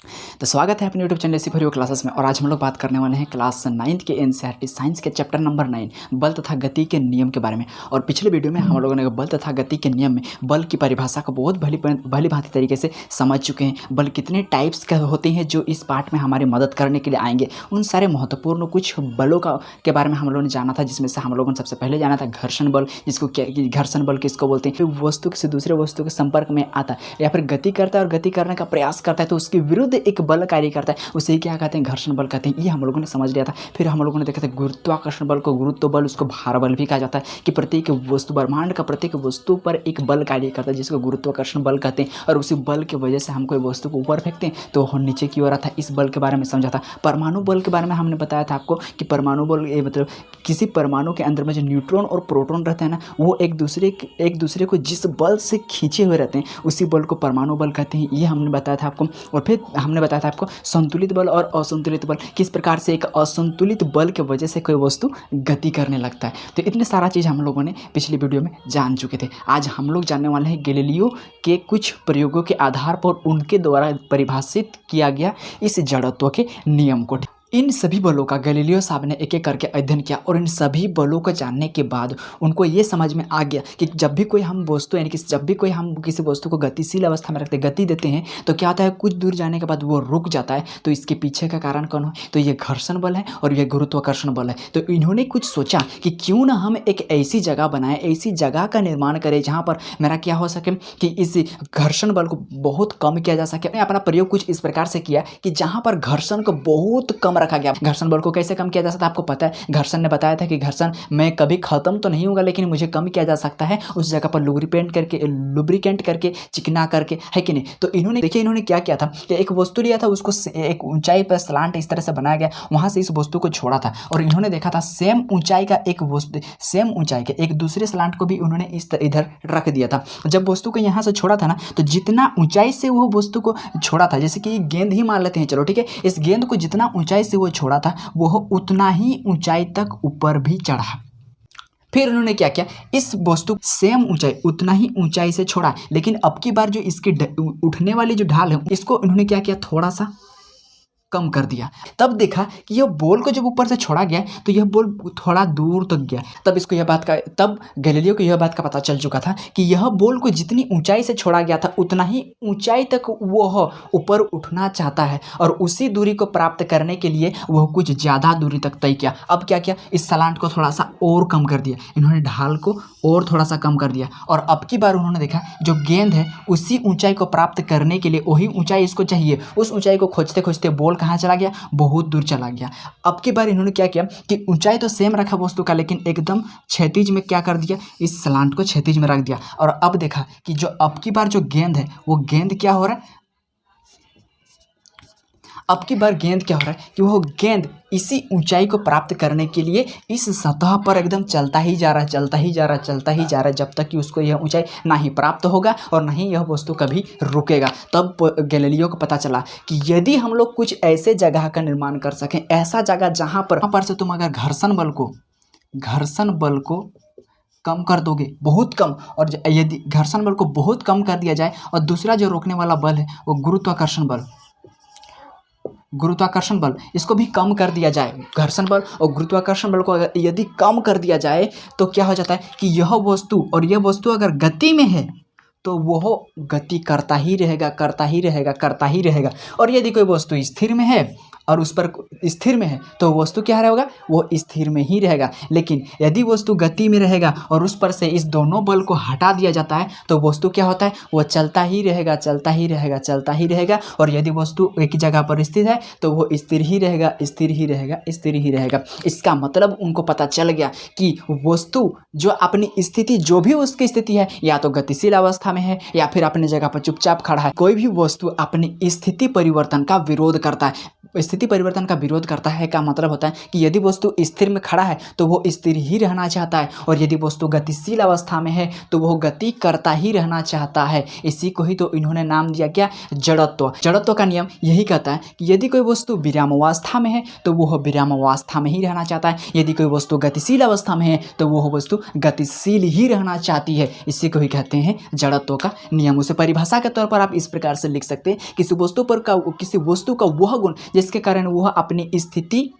तो स्वागत है अपने यूट्यूब चैनल ऐसी फॉर यू क्लासेस में। और आज हम लोग बात करने वाले हैं क्लास 9 के एनसीईआरटी साइंस के चैप्टर नंबर 9 बल तथा गति के नियम के बारे में। और पिछले वीडियो में हम लोगों ने बल तथा गति के नियम में बल की परिभाषा को बहुत भली भांति तरीके से समझ चुके हैं। बल कितने टाइप्स के होते हैं जो इस पार्ट में हमारी मदद करने के लिए आएंगे, उन सारे महत्वपूर्ण कुछ बलों के बारे में हम लोगों ने जाना था, जिसमें से हम लोगों ने सबसे पहले जाना था घर्षण बल, जिसको घर्षण बल किसको बोलते हैं। फिर वस्तु से दूसरे वस्तु के संपर्क में आता है या फिर गति करता है और गति करने का प्रयास करता है तो उसके विरुद्ध एक बल कार्य करता है, उसे क्या कहते हैं, घर्षण बल कहते हैं। ये हम लोगों ने समझ लिया था। फिर हम लोगों ने देखा था गुरुत्वाकर्षण बल को गुरुत्व बल, उसको भार बल भी कहा जाता है, कि प्रत्येक वस्तु, ब्रह्मांड का प्रत्येक वस्तु पर एक बल कार्य करता है जिसको गुरुत्वाकर्षण बल कहते हैं। और उसी बल की वजह से हम कोई वस्तु को ऊपर फेंकते हैं तो वो नीचे की ओर आता है। इस बल के बारे में समझा था। परमाणु बल के बारे में हमने बताया था आपको कि परमाणु बल ये मतलब किसी परमाणु के अंदर में जो न्यूट्रॉन और प्रोटॉन रहते हैं ना, वो एक दूसरे को जिस बल से खींचे हुए रहते हैं उसी बल को परमाणु बल कहते हैं। ये हमने बताया था आपको। और फिर हमने बताया था आपको संतुलित बल और असंतुलित बल, किस प्रकार से एक असंतुलित बल के वजह से कोई वस्तु गति करने लगता है। तो इतने सारा चीज़ हम लोगों ने पिछली वीडियो में जान चुके थे। आज हम लोग जानने वाले हैं गैलीलियो के कुछ प्रयोगों के आधार पर उनके द्वारा परिभाषित किया गया इस जड़त्व के नियम को। इन सभी बलों का गैलीलियो साहब ने एक एक करके अध्ययन किया और इन सभी बलों को जानने के बाद उनको ये समझ में आ गया कि जब भी कोई हम वस्तु यानी कि जब भी कोई हम किसी वस्तु को गतिशील अवस्था में रखते गति देते हैं तो क्या होता है, कुछ दूर जाने के बाद वो रुक जाता है। तो इसके पीछे का कारण कौन है, तो ये घर्षण बल है और ये गुरुत्वाकर्षण बल है। तो इन्होंने कुछ सोचा कि क्यों ना हम एक ऐसी जगह बनाएं, ऐसी जगह का निर्माण करें जहाँ पर मेरा क्या हो सके कि इस घर्षण बल को बहुत कम किया जा सके। अपना प्रयोग कुछ इस प्रकार से किया कि जहाँ पर घर्षण को बहुत कम रखा गया। घर्षण बल को कैसे कम किया जा सकता है आपको पता है। घर्षण ने बताया था कि घर्षण में कभी खत्म तो नहीं होगा लेकिन मुझे कम किया जा सकता है उस जगह पर लुब्रिकेंट करके चिकना करके, है कि नहीं। तो इन्होंने देखिए इन्होंने क्या किया था कि एक वस्तु लिया था, उसको एक ऊंचाई पर स्लांट इस तरह से बनाया गया, वहां से इस वस्तु को छोड़ा था और इन्होंने देखा था सेम ऊंचाई का एक वस्तु, सेम ऊंचाई के एक दूसरे स्लांट को भी उन्होंने इधर रख दिया था। जब वस्तु को यहाँ से छोड़ा था ना, तो जितना ऊंचाई से वो वस्तु को छोड़ा था, जैसे कि गेंद ही मान लेते हैं, चलो ठीक है, इस गेंद को जितना ऊंचाई से वो छोड़ा था वो उतना ही ऊंचाई तक ऊपर भी चढ़ा। फिर उन्होंने क्या किया, इस वस्तु सेम ऊंचाई उतना ही ऊंचाई से छोड़ा, लेकिन अब की बार जो इसकी उठने वाली जो ढाल है इसको उन्होंने क्या किया, थोड़ा सा कम कर दिया। तब देखा कि यह बॉल को जब ऊपर से छोड़ा गया तो यह बॉल थोड़ा दूर तक गया। तब गैलीलियो को यह बात का पता चल चुका था कि यह बॉल को जितनी ऊंचाई से छोड़ा गया था उतना ही ऊंचाई तक वह ऊपर उठना चाहता है और उसी दूरी को प्राप्त करने के लिए वह कुछ ज़्यादा दूरी तक तय किया। अब क्या किया, इस सलांट को थोड़ा सा और कम कर दिया, इन्होंने ढाल को और थोड़ा सा कम कर दिया। और अब की बार उन्होंने देखा जो गेंद है उसी ऊंचाई को प्राप्त करने के लिए वही ऊंचाई इसको चाहिए, उस ऊंचाई को खोजते खोजते बॉल कहाँ चला गया, बहुत दूर चला गया। अब की बार इन्होंने क्या किया कि ऊंचाई तो सेम रखा वस्तु का, लेकिन एकदम क्षैतिज में क्या कर दिया, इस सलांट को क्षैतिज में रख दिया। और अब देखा कि जो अब की बार जो गेंद है वो गेंद क्या हो रहा है, अब की बार गेंद क्या हो रहा है कि वो गेंद इसी ऊंचाई को प्राप्त करने के लिए इस सतह पर एकदम चलता ही जा रहा है जब तक कि उसको यह ऊंचाई ना ही प्राप्त होगा और ना ही यह वस्तु कभी रुकेगा। तब गैलीलियो को पता चला कि यदि हम लोग कुछ ऐसे जगह का निर्माण कर सकें, ऐसा जगह जहाँ पर से तुम अगर घर्षण बल को कम कर दोगे, बहुत कम, और यदि घर्षण बल को बहुत कम कर दिया जाए और दूसरा जो रोकने वाला बल है वो गुरुत्वाकर्षण बल इसको भी कम कर दिया जाए, घर्षण बल और गुरुत्वाकर्षण बल को यदि कम कर दिया जाए तो क्या हो जाता है कि यह वस्तु अगर गति में है तो वह गति करता ही रहेगा। और यदि कोई वस्तु स्थिर में है और उस पर स्थिर में है तो वस्तु क्या रहेगा, वो स्थिर में ही रहेगा। लेकिन यदि वस्तु गति में रहेगा और उस पर से इस दोनों बल को हटा दिया जाता है तो वस्तु क्या होता है, वो चलता ही रहेगा। और यदि वस्तु एक जगह पर स्थिर है तो वो स्थिर ही रहेगा। इसका मतलब उनको पता चल गया कि वस्तु जो अपनी स्थिति, जो भी उसकी स्थिति है, या तो गतिशील अवस्था में है या फिर अपनी जगह पर चुपचाप खड़ा है, कोई भी वस्तु अपनी स्थिति परिवर्तन का विरोध करता है। स्थिति परिवर्तन का विरोध करता है का मतलब होता है कि यदि वस्तु स्थिर में खड़ा है तो वो स्थिर ही रहना चाहता है, और यदि वस्तु गतिशील अवस्था में है तो वो गति करता ही रहना चाहता है। इसी को ही तो इन्होंने नाम दिया क्या, जड़त्व। जड़त्व का नियम यही कहता है कि यदि कोई वस्तु विरामावस्था में है तो वो विरामावस्था में ही रहना चाहता है, यदि कोई वस्तु गतिशील अवस्था में है तो वो वस्तु गतिशील ही रहना चाहती है। इसी को ही कहते हैं जड़त्व का नियम। उसे परिभाषा के तौर पर आप इस प्रकार से लिख सकते हैं, किसी वस्तु का वह गुण जिसके कारण वह अपनी स्थिति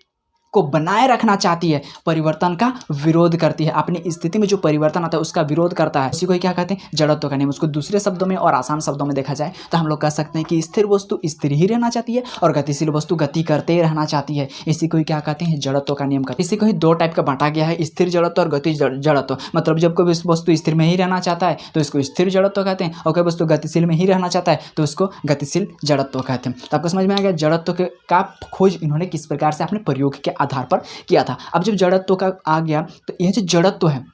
को बनाए रखना चाहती है, परिवर्तन का विरोध करती है, अपनी स्थिति में जो परिवर्तन आता है उसका विरोध करता है, उसी को क्या कहते हैं, जड़त्व का नियम। उसको दूसरे शब्दों में और आसान शब्दों में देखा जाए तो हम लोग कह सकते हैं कि स्थिर वस्तु स्थिर ही रहना चाहती है और गतिशील वस्तु गति करते रहना चाहती है। इसी को ही क्या कहते हैं, जड़त्व का नियम कहते हैं। इसी को ही दो टाइप का बांटा गया है, स्थिर जड़त्व और गति जड़त्व। मतलब जब कोई वस्तु स्थिर में ही रहना चाहता है तो इसको स्थिर जड़त्व कहते हैं, और कोई वस्तु गतिशील में ही रहना चाहता है तो उसको गतिशील जड़त्व कहते हैं। तो आपको समझ में आ गया जड़त्व का खोज इन्होंने किस प्रकार से अपने प्रयोग के आधार पर किया था। अब जब जड़त्व का आ गया तो यह जो जड़त्व है,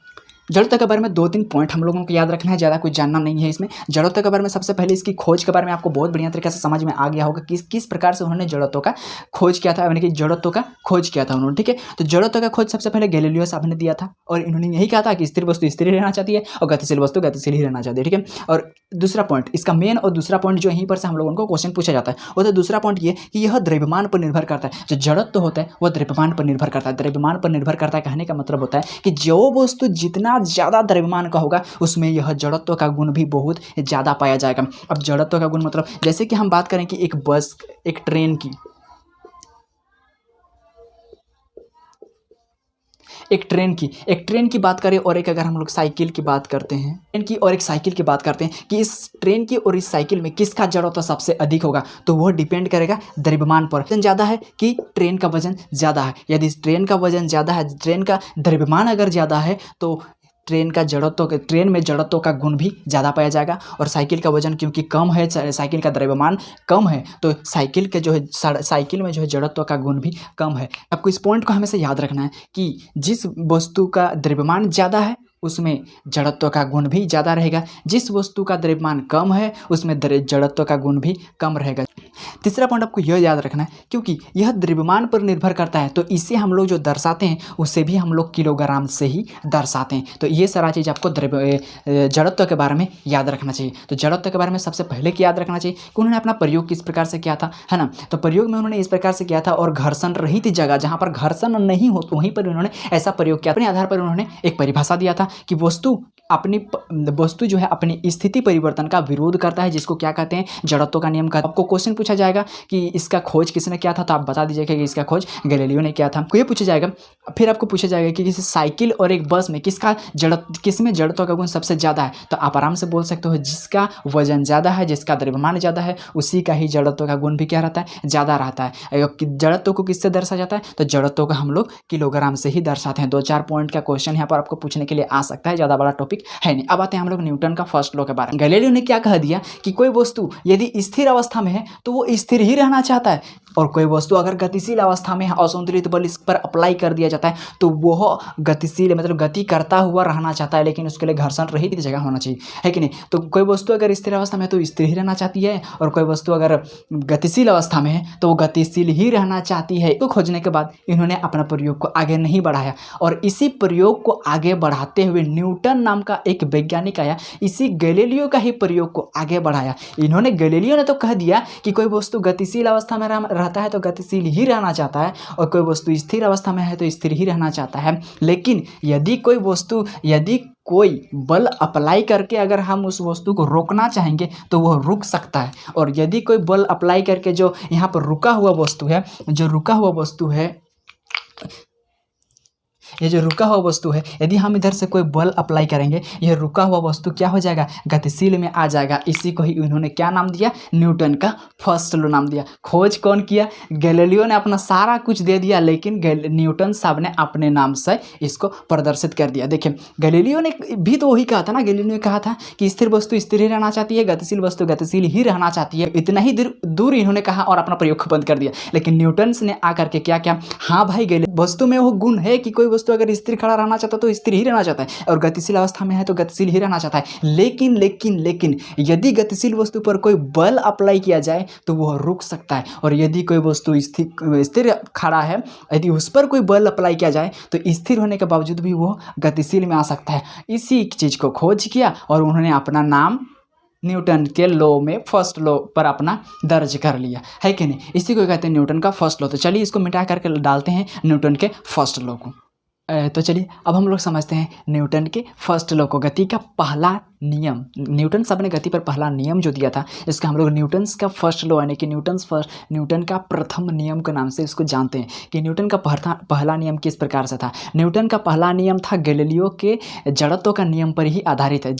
जड़त्व के बारे में 2-3 पॉइंट हम लोगों को याद रखना है, ज़्यादा कुछ जानना नहीं है इसमें। जड़त्व के बारे में सबसे पहले इसकी खोज के बारे में आपको बहुत बढ़िया तरीके से समझ में आ गया होगा किस प्रकार से उन्होंने जड़त्व का खोज किया था, यानी कि जड़त्व का खोज किया था उन्होंने, ठीक है। तो जड़त्व का खोज सबसे पहले गैलीलियो साहब ने दिया था, और इन्होंने यही कहा था कि स्थिर वस्तु स्थिर रहना चाहती है और गतिशील वस्तु गतिशील ही रहना चाहती है, ठीक है। और दूसरा पॉइंट, इसका मेन और दूसरा पॉइंट जो यहीं पर से हम लोगों को क्वेश्चन पूछा जाता है वो तो दूसरा पॉइंट ये कि यह द्रव्यमान पर निर्भर करता है। जो जड़त्व होता है वह द्रव्यमान पर निर्भर करता है। द्रव्यमान पर निर्भर करता है कहने का मतलब होता है कि जो वस्तु जितना ज़्यादा द्रव्यमान का होगा उसमें यह जड़त्व का गुण भी बहुत ज़्यादा पाया जाएगा। अब जड़त्व का गुण मतलब जैसे कि हम बात करें कि एक बस, एक ट्रेन की बात करें, और एक अगर हम लोग साइकिल की बात करते हैं, ट्रेन की और एक साइकिल की बात करते हैं कि इस ट्रेन की और इस साइकिल में किसका जड़त्व सबसे अधिक होगा, तो वह डिपेंड करेगा द्रव्यमान पर। वजन ज़्यादा है कि ट्रेन का वजन ज़्यादा है। यदि ट्रेन का वजन ज़्यादा है, ट्रेन का द्रव्यमान अगर ज़्यादा है तो ट्रेन में जड़त्व का गुण भी ज़्यादा पाया जाएगा। और साइकिल का वजन क्योंकि कम है, साइकिल का द्रव्यमान कम है, तो साइकिल में जो है जड़त्व का गुण भी कम है। आपको इस पॉइंट को हमेशा याद रखना है कि जिस वस्तु का द्रव्यमान ज़्यादा है उसमें जड़त्व का गुण भी ज़्यादा रहेगा, जिस वस्तु का द्रव्यमान कम है उसमें जड़त्व का गुण भी कम रहेगा। तीसरा पॉइंट आपको यह याद रखना है क्योंकि यह द्रव्यमान पर निर्भर करता है, तो इसे हम लोग जो दर्शाते हैं उसे भी हम लोग किलोग्राम से ही दर्शाते हैं। तो ये सारा चीज़ आपको जड़त्व के बारे में याद रखना चाहिए। तो जड़त्व के बारे में सबसे पहले क्या याद रखना चाहिए कि उन्होंने अपना प्रयोग किस प्रकार से किया था, है ना। तो प्रयोग में उन्होंने इस प्रकार से किया था, और घर्षण रहित जगह जहाँ पर घर्षण नहीं हो तो वहीं पर उन्होंने ऐसा प्रयोग किया। अपने आधार पर उन्होंने एक परिभाषा दिया था कि वस्तु जो है अपनी स्थिति परिवर्तन का विरोध करता है, जिसको क्या कहते हैं, जड़त्व का नियम का। आपको क्वेश्चन पूछा जाएगा कि इसका खोज किसने किया था, तो आप बता दीजिएगा कि इसका खोज गैलीलियो ने किया था। ये पूछा जाएगा, फिर आपको पूछा जाएगा कि किसी साइकिल और एक बस में किसमें जड़त्व का गुण सबसे ज़्यादा है, तो आप आराम से बोल सकते हो जिसका वजन ज़्यादा है, जिसका द्रव्यमान ज़्यादा है, उसी का ही जड़त्व का गुण भी क्या रहता है, ज़्यादा रहता है। जड़त्व को किससे दर्शाया जाता है, तो जड़त्व को हम लोग किलोग्राम से ही दर्शाते हैं। 2-4 पॉइंट का क्वेश्चन यहाँ पर आपको पूछने के लिए आ सकता है, ज़्यादा बड़ा टॉपिक है नहीं। अब आते हैं हम लोग न्यूटन का फर्स्ट लॉ के बारे में। गैलीलियो ने क्या कह दिया कि कोई वस्तु यदि स्थिर अवस्था में है तो वो स्थिर ही रहना चाहता है, और कोई वस्तु अगर गतिशील अवस्था में है, असंतुलित बल इस पर अप्लाई कर दिया जाता है तो वह गतिशील मतलब गति करता हुआ रहना चाहता है, लेकिन उसके लिए घर्षण रहित जगह होना चाहिए, है कि नहीं। तो कोई वस्तु अगर स्थिर अवस्था में है तो स्थिर ही रहना चाहती है, और कोई वस्तु अगर गतिशील अवस्था में है तो वो गतिशील ही रहना चाहती है। तो खोजने के बाद इन्होंने अपना प्रयोग को आगे नहीं बढ़ाया, और इसी प्रयोग को आगे बढ़ाते हुए न्यूटन नाम का एक वैज्ञानिक आया, इसी गैलीलियो का ही प्रयोग को आगे बढ़ाया। गैलीलियो ने तो कह दिया कि कोई वस्तु गतिशील अवस्था में रहता है तो गतिशील ही रहना चाहता है, और कोई वस्तु स्थिर अवस्था में है तो स्थिर ही रहना चाहता है। लेकिन यदि कोई बल अप्लाई करके अगर हम उस वस्तु को रोकना चाहेंगे तो वह रुक सकता है, और यदि कोई बल अप्लाई करके जो यहाँ पर रुका हुआ वस्तु है, यदि हम इधर से कोई बल अप्लाई करेंगे, यह रुका हुआ वस्तु क्या हो जाएगा, गतिशील में आ जाएगा। इसी को ही उन्होंने क्या नाम दिया, न्यूटन का फर्स्ट लॉ नाम दिया। खोज कौन किया, गैलीलियो ने अपना सारा कुछ दे दिया, लेकिन न्यूटन साहब ने अपने नाम से इसको प्रदर्शित कर दिया। देखिए गैलीलियो ने भी तो वही कहा था ना, गैलीलियो ने कहा था कि स्थिर वस्तु स्थिर ही रहना चाहती है, गतिशील वस्तु गतिशील ही रहना चाहती है। इतना ही दूर इन्होंने कहा और अपना प्रयोग बंद कर दिया। लेकिन न्यूटन ने आकर के क्या, हाँ भाई वस्तु में वो गुण है कि कोई वस्तु अगर स्थिर खड़ा रहना चाहता है तो स्थिर ही रहना चाहता है, और गतिशील अवस्था में है तो गतिशील ही रहना चाहता है। लेकिन लेकिन लेकिन यदि गतिशील वस्तु पर कोई बल अप्लाई किया जाए तो वह रुक सकता है, और यदि कोई वस्तु स्थिर खड़ा है, यदि उस पर कोई बल अप्लाई किया जाए तो स्थिर होने के बावजूद भी वह गतिशील में आ सकता है। इसी चीज़ को खोज किया और उन्होंने अपना नाम न्यूटन के लॉ में फर्स्ट लॉ पर अपना दर्ज कर लिया, है कि नहीं। इसी को कहते हैं न्यूटन का फर्स्ट लॉ। तो चलिए इसको मिटा करके डालते हैं न्यूटन के फर्स्ट लॉ को। तो चलिए अब हम लोग समझते हैं न्यूटन के फर्स्ट लॉ को, गति का पहला नियम। न्यूटन साहब ने गति पर पहला नियम जो दिया था, इसका हम लोग न्यूटन्स का फर्स्ट लॉ यानी कि न्यूटन का प्रथम नियम के नाम से इसको जानते हैं कि न्यूटन का पहला नियम किस प्रकार से था। न्यूटन का पहला नियम था गैलीलियो के जड़त्व का नियम पर ही आधारित है।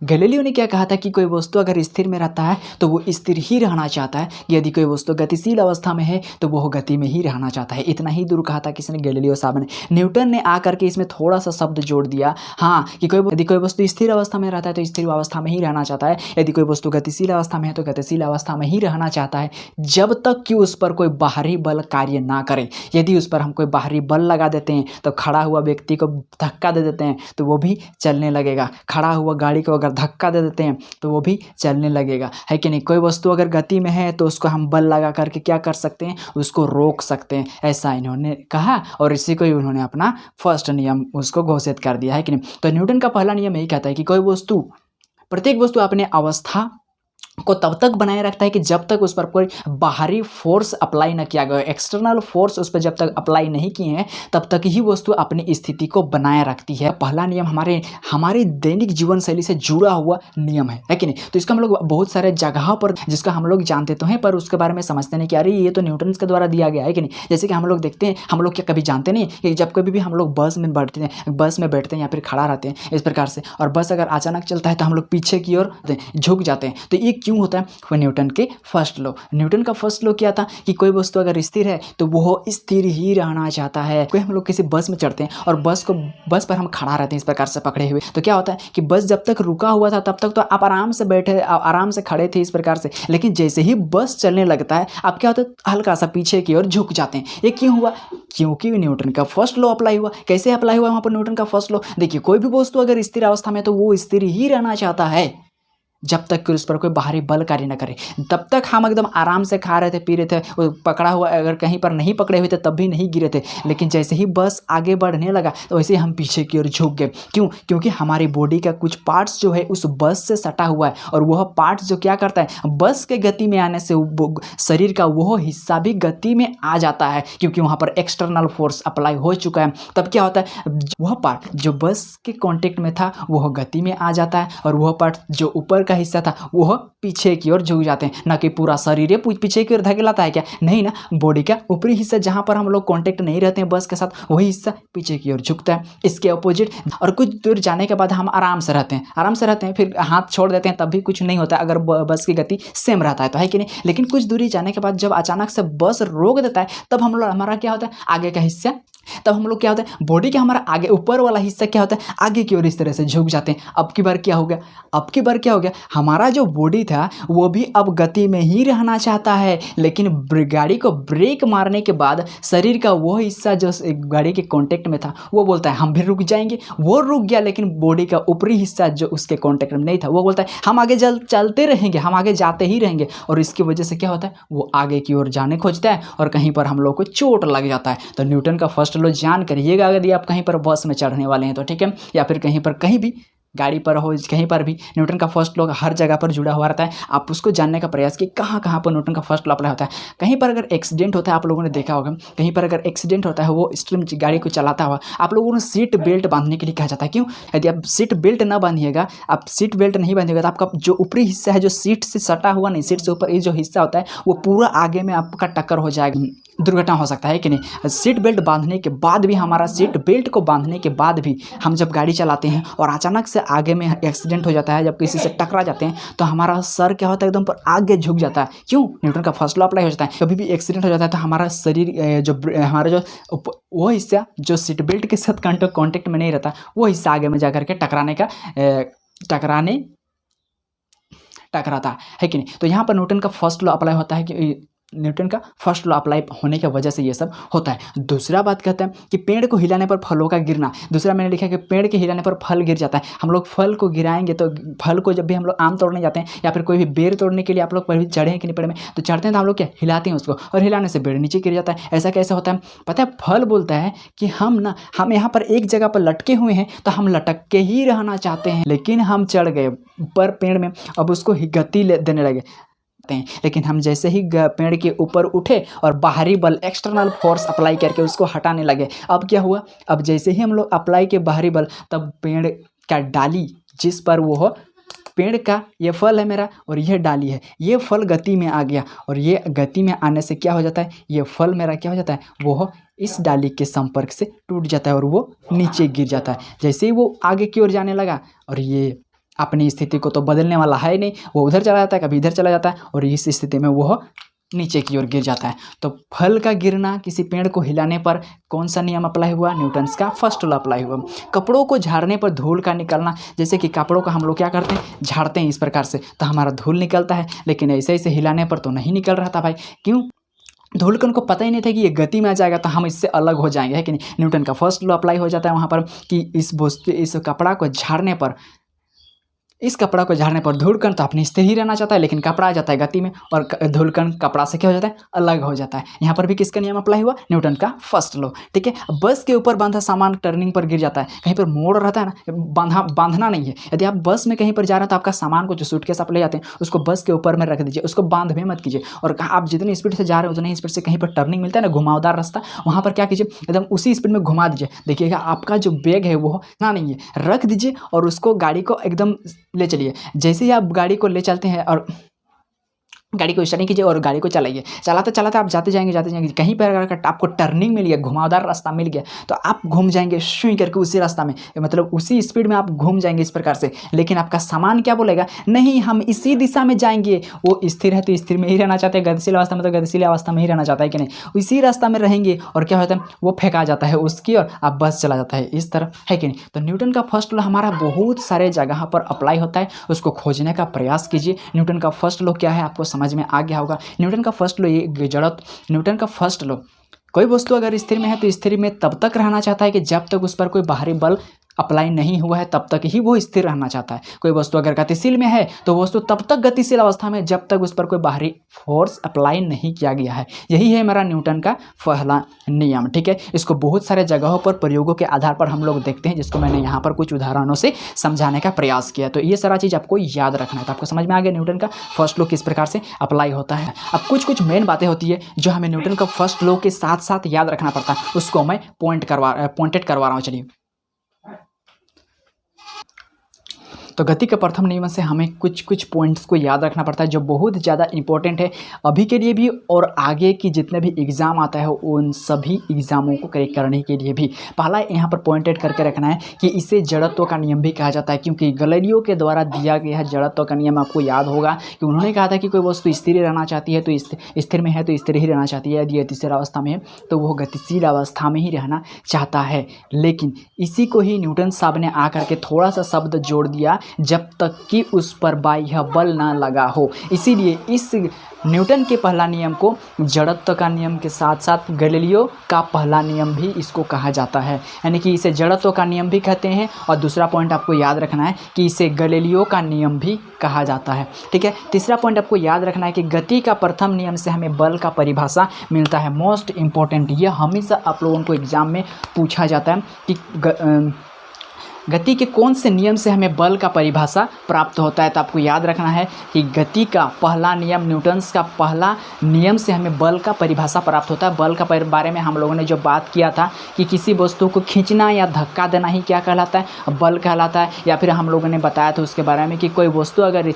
गैलीलियो ने क्या कहा था कि कोई वस्तु अगर स्थिर में रहता है तो वो स्थिर ही रहना चाहता है, यदि कोई वस्तु गतिशील अवस्था में है तो वह गति में ही रहना चाहता है। इतना ही दूर कहा था किसने, गैलीलियो साहब ने। न्यूटन ने आकर के इसमें थोड़ा सा शब्द जोड़ दिया, हाँ, कि यदि कोई वस्तु स्थिर अवस्था में रहता है तो स्थिर अवस्था में ही रहना चाहता है, यदि कोई वस्तु गतिशील अवस्था में है तो गतिशील अवस्था में ही रहना चाहता है, जब तक कि उस पर कोई बाहरी बल कार्य ना करे। यदि उस पर हम कोई बाहरी बल लगा देते हैं तो खड़ा हुआ व्यक्ति को धक्का दे देते हैं तो वो भी चलने लगेगा, खड़ा हुआ गाड़ी को अगर धक्का दे देते हैं तो वो भी चलने लगेगा, है कि नहीं। कोई वस्तु अगर गति में है तो उसको हम बल लगा करके क्या कर सकते हैं, उसको रोक सकते हैं, ऐसा इन्होंने कहा और इसी को ही उन्होंने अपना फर्स्ट नियम उसको घोषित कर दिया, है कि नहीं। तो न्यूटन का पहला नियम यही कहता है कि प्रत्येक वस्तु अपने अवस्था को तब तक बनाए रखता है कि जब तक उस पर कोई बाहरी फोर्स अप्लाई न किया गया, एक्सटर्नल फोर्स उस पर जब तक अप्लाई नहीं किए हैं तब तक ही वस्तु अपनी स्थिति को बनाए रखती है। पहला नियम हमारे दैनिक जीवन शैली से जुड़ा हुआ नियम है कि नहीं। तो इसका हम लोग बहुत सारे जगह पर जिसका हम लोग जानते तो हैं पर उसके बारे में समझते नहीं कि अरे ये तो न्यूटन के द्वारा दिया गया है कि नहीं। जैसे कि हम लोग देखते हैं, हम लोग क्या कभी जानते नहीं कि जब कभी भी हम लोग बस में बैठते हैं या फिर खड़ा रहते हैं इस प्रकार से, और बस अगर अचानक चलता है तो हम लोग पीछे की ओर झुक जाते हैं। तो ये क्यों होता है, वो न्यूटन के फर्स्ट लॉ। न्यूटन का फर्स्ट लॉ क्या था कि कोई वस्तु अगर स्थिर है तो वो स्थिर ही रहना चाहता है। कोई हम लोग किसी बस में चढ़ते हैं और बस पर हम खड़ा रहते हैं इस प्रकार से पकड़े हुए, तो क्या होता है कि बस जब तक रुका हुआ था तब तक तो आप आराम से बैठे, आराम से खड़े थे इस प्रकार से, लेकिन जैसे ही बस चलने लगता है आप क्या होता है, हल्का सा पीछे की ओर झुक जाते हैं। ये क्यों हुआ, क्योंकि न्यूटन का फर्स्ट लॉ अप्लाई हुआ। कैसे अप्लाई हुआ वहाँ पर न्यूटन का फर्स्ट लॉ, देखिए कोई भी वस्तु अगर स्थिर अवस्था में तो वो स्थिर ही रहना चाहता है जब तक कि उस पर कोई बाहरी बल कार्य न करे। तब तक हम एकदम आराम से खा रहे थे, पी रहे थे, पकड़ा हुआ अगर कहीं पर नहीं पकड़े हुए थे तब भी नहीं गिरे थे, लेकिन जैसे ही बस आगे बढ़ने लगा तो वैसे हम पीछे की ओर झुक गए। क्यों, क्योंकि हमारी बॉडी का कुछ पार्ट्स जो है उस बस से सटा हुआ है, और वह पार्ट्स जो क्या करता है, बस के गति में आने से शरीर का वह हिस्सा भी गति में आ जाता है, क्योंकि वहाँ पर एक्सटर्नल फोर्स अप्लाई हो चुका है। तब क्या होता है, वह पार्ट जो बस के कॉन्टेक्ट में था वह गति में आ जाता है, और वह पार्ट जो ऊपर का हिस्सा था वह पीछे की ओर झुक जाते हैं। ना कि पूरा शरीर पीछे की ओर धकेलाता है क्या, नहीं ना, बॉडी का ऊपरी हिस्सा जहां पर हम लोग कांटेक्ट नहीं रहते हैं बस के साथ वही हिस्सा पीछे की ओर झुकता है। इसके अपोजिट, और कुछ दूर जाने के बाद हम आराम से रहते हैं, फिर हाथ छोड़ देते हैं तब भी कुछ नहीं होता अगर बस की गति सेम रहता है तो, है कि नहीं। लेकिन कुछ दूरी जाने के बाद जब अचानक से बस रोक देता है तब हम लोग, हमारा क्या होता है, आगे का हिस्सा, तब हम लोग क्या होता है, बॉडी का हमारा आगे ऊपर वाला हिस्सा क्या होता है, आगे की ओर इस तरह से झुक जाते हैं। अब की बार क्या हो गया, हमारा जो बॉडी था वो भी अब गति में ही रहना चाहता है, लेकिन गाड़ी को ब्रेक मारने के बाद शरीर का वो हिस्सा जो गाड़ी के कांटेक्ट में था वो बोलता है हम भी रुक जाएंगे। वो रुक गया, लेकिन बॉडी का ऊपरी हिस्सा जो उसके कांटेक्ट में नहीं था वो बोलता है हम आगे चलते रहेंगे, हम आगे जाते ही रहेंगे। और इसकी वजह से क्या होता है, वो आगे की ओर जाने खोजता है और कहीं पर हम लोग को चोट लग जाता है। तो न्यूटन का फर्स्ट लॉ जान करिएगा अगर आप कहीं पर बस में चढ़ने वाले हैं तो, ठीक है, या फिर कहीं भी गाड़ी पर हो, कहीं पर भी न्यूटन का फर्स्ट लॉ हर जगह पर जुड़ा हुआ रहता है। आप उसको जानने का प्रयास कीजिए कहाँ पर न्यूटन का फर्स्ट लॉ अप्लाई होता है। कहीं पर अगर एक्सीडेंट होता है, आप लोगों ने देखा होगा, कहीं पर अगर एक्सीडेंट होता है, वो स्ट्रीम गाड़ी को चलाता हुआ, आप लोगों ने सीट बेल्ट बांधने के लिए कहा जाता है। क्यों, यदि आप सीट बेल्ट ना बांधिएगा, आप सीट बेल्ट नहीं बांधिएगा तो आपका जो ऊपरी हिस्सा है जो सीट से सटा हुआ नहीं, सीट से ऊपर ये जो हिस्सा होता है वो पूरा आगे में आपका टक्कर हो जाएगा, दुर्घटना हो सकता है कि नहीं। सीट बेल्ट बांधने के बाद भी, हमारा सीट बेल्ट को बांधने के बाद भी हम जब गाड़ी चलाते हैं और अचानक से आगे में एक्सीडेंट हो जाता है, जब किसी से टकरा जाते हैं तो हमारा सर क्या होता है, एकदम पर आगे झुक जाता है। क्यों, न्यूटन का फर्स्ट लॉ अप्लाई हो जाता है। कभी भी एक्सीडेंट हो जाता है तो हमारा शरीर हमारा जो वो हिस्सा जो सीट बेल्ट के साथ कॉन्टेक्ट में नहीं रहता वो हिस्सा आगे में जाकर के टकराता है कि नहीं। तो यहाँ पर न्यूटन का फर्स्ट लॉ अप्लाई होता है कि न्यूटन का फर्स्ट लॉ अप्लाई होने की वजह से ये सब होता है। दूसरा बात कहते हैं कि पेड़ को हिलाने पर फलों का गिरना। दूसरा मैंने लिखा है कि पेड़ के हिलाने पर फल गिर जाता है। हम लोग फल को गिराएंगे तो फल को जब भी हम लोग आम तोड़ने जाते हैं या फिर कोई भी बेर तोड़ने के लिए आप लोग कभी चढ़े हैं कि नहीं पेड़ में, तो चढ़ते हैं तो हम लोग क्या हिलाते हैं उसको, और हिलाने से पेड़ नीचे गिर जाता है। ऐसा कैसे होता है पता है? फल बोलता है कि हम यहाँ पर एक जगह पर लटके हुए हैं तो हम लटक के ही रहना चाहते हैं, लेकिन हम चढ़ गए ऊपर पेड़ में, अब उसको गति देने लगे। लेकिन हम जैसे ही पेड़ के ऊपर उठे और बाहरी बल एक्सटर्नल फोर्स अप्लाई करके उसको हटाने लगे, अब क्या हुआ? अब जैसे ही हम लोग अप्लाई के बाहरी बल, तब पेड़ का डाली जिस पर वो हो, पेड़ का ये फल है मेरा और यह डाली है, ये फल गति में आ गया, और ये गति में आने से क्या हो जाता है? ये फल मेरा क्या हो जाता है? वो इस डाली के संपर्क से टूट जाता है और वो नीचे गिर जाता है। जैसे ही वो आगे की ओर जाने लगा, और ये अपनी स्थिति को तो बदलने वाला है ही नहीं, वो उधर चला जाता है, कभी इधर चला जाता है, और इस स्थिति में वो नीचे की ओर गिर जाता है। तो फल का गिरना, किसी पेड़ को हिलाने पर कौन सा नियम अप्लाई हुआ? न्यूटन्स का फर्स्ट लॉ अप्लाई हुआ। कपड़ों को झाड़ने पर धूल का निकलना, जैसे कि कपड़ों का हम लोग क्या करते हैं? झाड़ते हैं इस प्रकार से, तो हमारा धूल निकलता है, लेकिन ऐसे ऐसे हिलाने पर तो नहीं निकल रहा था भाई। क्यों? धूल को पता ही नहीं था कि ये गति में आ जाएगा तो हम इससे अलग हो जाएंगे, है कि नहीं? न्यूटन का फर्स्ट लॉ अप्लाई हो जाता है वहाँ पर कि इस कपड़ा को झाड़ने पर, इस कपड़ा को झाड़ने पर धूलकण तो अपनी स्थिर ही रहना चाहता है, लेकिन कपड़ा आ जाता है गति में, और धूलकण कपड़ा से क्या हो जाता है? अलग हो जाता है। यहाँ पर भी किसका नियम अप्लाई हुआ? न्यूटन का फर्स्ट लॉ। ठीक है। बस के ऊपर बांधा सामान टर्निंग पर गिर जाता है, कहीं पर मोड़ रहता है ना, बांधना नहीं है। यदि आप बस में कहीं पर जा रहे हैं तो आपका सामान को, जो सूटकेस आप ले जाते हैं, उसको बस के ऊपर में रख दीजिए, उसको बांध में मत कीजिए। और आप जितनी स्पीड से जा रहे हो उतनी स्पीड से कहीं पर टर्निंग मिलता है ना, घुमावदार रास्ता, वहाँ पर क्या कीजिए? एकदम उसी स्पीड में घुमा दीजिए। देखिएगा आपका जो बैग है वो ना नहीं है, रख दीजिए और उसको गाड़ी को एकदम ले चलिए। जैसे ही आप गाड़ी को ले चलते हैं और गाड़ी को स्टार्टिंग कीजिए और गाड़ी को चलाइए, चलाते चलाते आप जाते जाएंगे, कहीं पर अगर आपको टर्निंग मिल गया, घुमावदार रास्ता मिल गया, तो आप घूम जाएंगे शुई करके उसी रास्ता में, मतलब उसी स्पीड में आप घूम जाएंगे इस प्रकार से। लेकिन आपका सामान क्या बोलेगा? नहीं, हम इसी दिशा में जाएंगे। वो स्थिर है तो स्थिर में ही रहना चाहते हैं, गतिशील अवस्था में तो गतिशील अवस्था में ही रहना चाहता है कि नहीं? इसी रास्ता में रहेंगे, और क्या होता है? वो फेंका जाता है उसकी और आप बस चला जाता है इस तरफ, है कि नहीं? तो न्यूटन का फर्स्ट लॉ हमारा बहुत सारे जगह पर अप्लाई होता है, उसको खोजने का प्रयास कीजिए। न्यूटन का फर्स्ट लॉ क्या है आपको समझ में आ गया होगा। न्यूटन का फर्स्ट लॉ ये जड़त्व। न्यूटन का फर्स्ट लॉ, कोई वस्तु अगर स्थिर में है तो स्थिर में तब तक रहना चाहता है कि जब तक उस पर कोई बाहरी बल अप्लाई नहीं हुआ है, तब तक ही वो स्थिर रहना चाहता है। कोई वस्तु अगर गतिशील में है तो वस्तु तब तक गतिशील अवस्था में जब तक उस पर कोई बाहरी फोर्स अप्लाई नहीं किया गया है। यही है मेरा न्यूटन का पहला नियम। ठीक है। इसको बहुत सारे जगहों पर प्रयोगों के आधार पर हम लोग देखते हैं, जिसको मैंने यहाँ पर कुछ उदाहरणों से समझाने का प्रयास किया। तो ये सारा चीज़ आपको याद रखना है। तो आपको समझ में आ गया न्यूटन का फर्स्ट लॉ किस प्रकार से अप्लाई होता है। अब कुछ मेन बातें होती है जो हमें न्यूटन का फर्स्ट लॉ के साथ साथ याद रखना पड़ता है, उसको मैं पॉइंटेड करवा रहा हूँ। चलिए, तो गति के प्रथम नियम से हमें कुछ पॉइंट्स को याद रखना पड़ता है जो बहुत ज़्यादा इंपॉर्टेंट है अभी के लिए भी, और आगे की जितने भी एग्ज़ाम आता है उन सभी एग्ज़ामों को करेक्ट करने के लिए भी। पहला यहाँ पर पॉइंटेड करके रखना है कि इसे जड़त्व का नियम भी कहा जाता है, क्योंकि गैलीलियो के द्वारा दिया गया जड़त्व का नियम आपको याद होगा कि उन्होंने कहा था कि कोई वस्तु स्थिर रहना चाहती है तो स्थिर में है तो स्थिर ही रहना चाहती है, यदि स्थिर अवस्था में है तो वह गतिशील अवस्था में ही रहना चाहता है। लेकिन इसी को ही न्यूटन साहब ने आकर के थोड़ा सा शब्द जोड़ दिया, जब तक कि उस पर बाह्य बल ना लगा हो। इसीलिए इस न्यूटन के पहला नियम को जड़त्व का नियम के साथ साथ गैलीलियो का पहला नियम भी इसको कहा जाता है, यानी कि इसे जड़त्व का नियम भी कहते हैं। और दूसरा पॉइंट आपको याद रखना है कि इसे गैलीलियो का नियम भी कहा जाता है। ठीक है। तीसरा पॉइंट आपको याद रखना है कि गति का प्रथम नियम से हमें बल का परिभाषा मिलता है। मोस्ट इंपॉर्टेंट, यह हमेशा आप लोगों को एग्जाम में पूछा जाता है कि गति के कौन से नियम से हमें बल का परिभाषा प्राप्त होता है। तो आपको याद रखना है कि गति का पहला नियम, न्यूटन्स का पहला नियम से हमें बल का परिभाषा प्राप्त होता है। बल का बारे में हम लोगों ने जो बात किया था कि किसी वस्तु को खींचना या धक्का देना ही क्या कहलाता है? बल कहलाता है। या फिर हम लोगों ने बताया था उसके बारे में कि कोई वस्तु अगर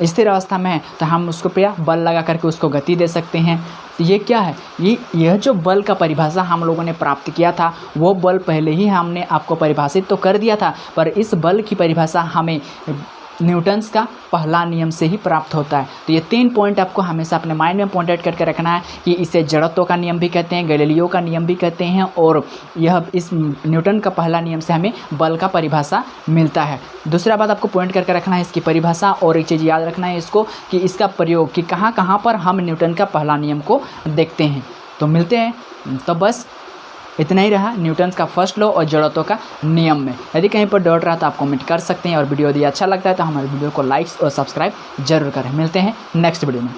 स्थिर अवस्था में है तो हम उसको पे बल लगा करके उसको गति दे सकते हैं। तो ये क्या है? यह जो बल का परिभाषा हम लोगों ने प्राप्त किया था, वो बल पहले ही हमने आपको परिभाषित तो कर दिया था, पर इस बल की परिभाषा हमें न्यूटन्स का पहला नियम से ही प्राप्त होता है। तो ये 3 पॉइंट आपको हमेशा अपने माइंड में पॉइंट करके रखना है कि इसे जड़त्व का नियम भी कहते हैं, गैलीलियो का नियम भी कहते हैं, और यह इस न्यूटन का पहला नियम से हमें बल का परिभाषा मिलता है। दूसरा बात आपको पॉइंट करके रखना है इसकी परिभाषा, और एक चीज़ याद रखना है इसको कि इसका प्रयोग कि कहाँ कहाँ पर हम न्यूटन का पहला नियम को देखते हैं। तो मिलते हैं, तो बस इतना ही रहा न्यूटन का फर्स्ट लॉ और जड़त्व का नियम में। यदि कहीं पर डाउट रहा तो आप कमेंट कर सकते हैं, और वीडियो यदि अच्छा लगता है तो हमारे वीडियो को लाइक और सब्सक्राइब जरूर करें। मिलते हैं नेक्स्ट वीडियो में।